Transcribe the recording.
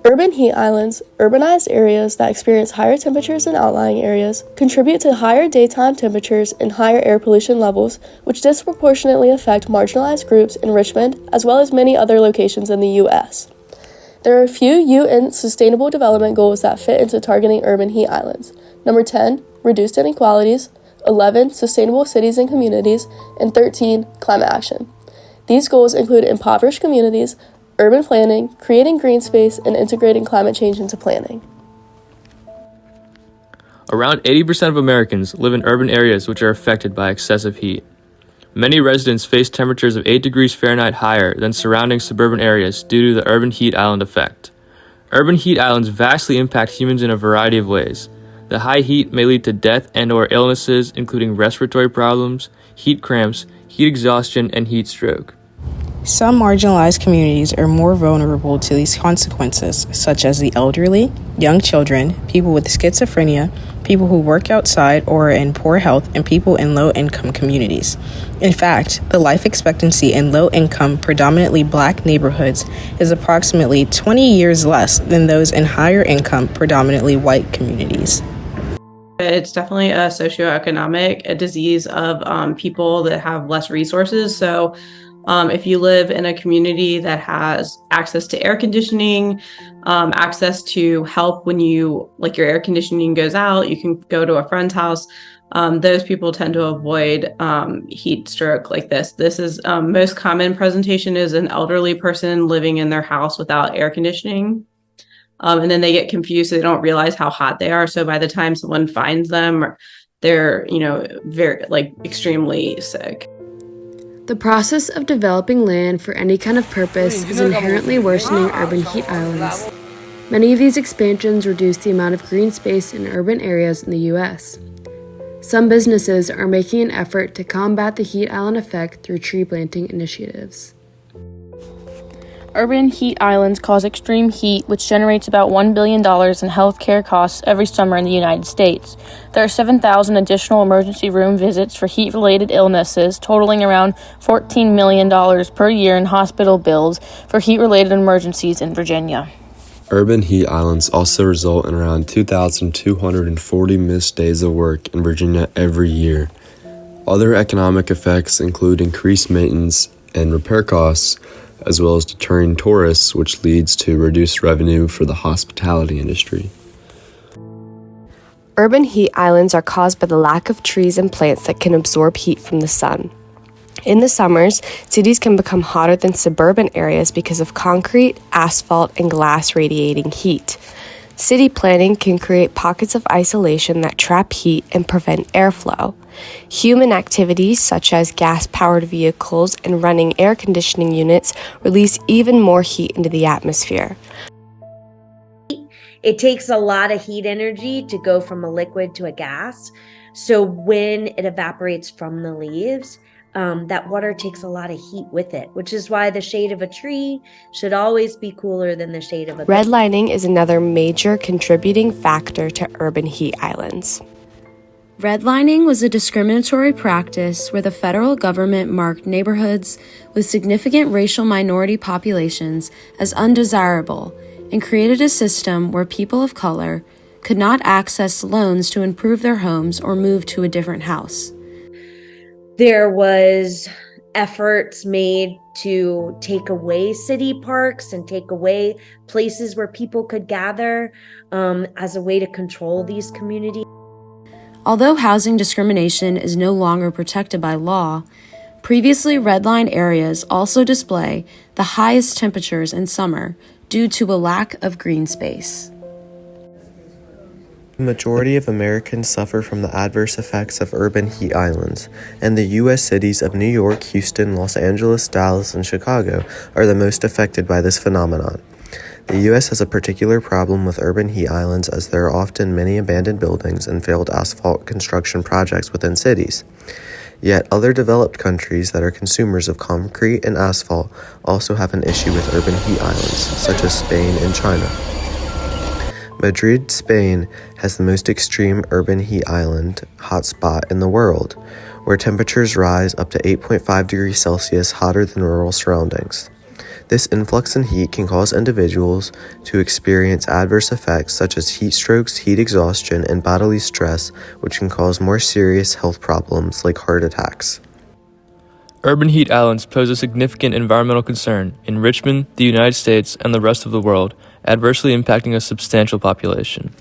Urban heat islands, urbanized areas that experience higher temperatures than outlying areas, contribute to higher daytime temperatures and higher air pollution levels, which disproportionately affect marginalized groups in Richmond, as well as many other locations in the U.S. There are a few UN Sustainable Development Goals that fit into targeting urban heat islands. Number 10, reduced inequalities, 11, sustainable cities and communities, and 13, climate action. These goals include impoverished communities, urban planning, creating green space, and integrating climate change into planning. Around 80% of Americans live in urban areas which are affected by excessive heat. Many residents face temperatures of 8 degrees Fahrenheit higher than surrounding suburban areas due to the urban heat island effect. Urban heat islands vastly impact humans in a variety of ways. The high heat may lead to death and/or illnesses, including respiratory problems, heat cramps, heat exhaustion, and heat stroke. Some marginalized communities are more vulnerable to these consequences, such as the elderly, young children, people with schizophrenia, people who work outside or are in poor health, and people in low-income communities. In fact, the life expectancy in low-income, predominantly Black neighborhoods is approximately 20 years less than those in higher-income, predominantly white communities. It's definitely a socioeconomic disease of people that have less resources. So if you live in a community that has access to air conditioning, access to help when your air conditioning goes out, you can go to a friend's house. Those people tend to avoid heat stroke like this. This is most common presentation is an elderly person living in their house without air conditioning. And then they get confused, so they don't realize how hot they are. So by the time someone finds them, they're, very extremely sick. The process of developing land for any kind of purpose is inherently worsening urban heat islands. Many of these expansions reduce the amount of green space in urban areas in the U.S. Some businesses are making an effort to combat the heat island effect through tree planting initiatives. Urban heat islands cause extreme heat, which generates about $1 billion in healthcare costs every summer in the United States. There are 7,000 additional emergency room visits for heat-related illnesses, totaling around $14 million per year in hospital bills for heat-related emergencies in Virginia. Urban heat islands also result in around 2,240 missed days of work in Virginia every year. Other economic effects include increased maintenance and repair costs, as well as deterring tourists, which leads to reduced revenue for the hospitality industry. Urban heat islands are caused by the lack of trees and plants that can absorb heat from the sun. In the summers, cities can become hotter than suburban areas because of concrete, asphalt, and glass radiating heat. City planning can create pockets of isolation that trap heat and prevent airflow. Human activities such as gas-powered vehicles and running air conditioning units release even more heat into the atmosphere. It takes a lot of heat energy to go from a liquid to a gas. So when it evaporates from the leaves, that water takes a lot of heat with it, which is why the shade of a tree should always be cooler than the shade of a Redlining is another major contributing factor to urban heat islands. Redlining was a discriminatory practice where the federal government marked neighborhoods with significant racial minority populations as undesirable and created a system where people of color could not access loans to improve their homes or move to a different house. There was efforts made to take away city parks and take away places where people could gather as a way to control these communities. Although housing discrimination is no longer protected by law, previously redlined areas also display the highest temperatures in summer due to a lack of green space. The majority of Americans suffer from the adverse effects of urban heat islands, and the U.S. cities of New York, Houston, Los Angeles, Dallas, and Chicago are the most affected by this phenomenon. The U.S. has a particular problem with urban heat islands as there are often many abandoned buildings and failed asphalt construction projects within cities. Yet other developed countries that are consumers of concrete and asphalt also have an issue with urban heat islands, such as Spain and China. Madrid, Spain, has the most extreme urban heat island hotspot in the world, where temperatures rise up to 8.5 degrees Celsius hotter than rural surroundings. This influx in heat can cause individuals to experience adverse effects such as heat strokes, heat exhaustion, and bodily stress, which can cause more serious health problems like heart attacks. Urban heat islands pose a significant environmental concern in Richmond, the United States, and the rest of the world, adversely impacting a substantial population.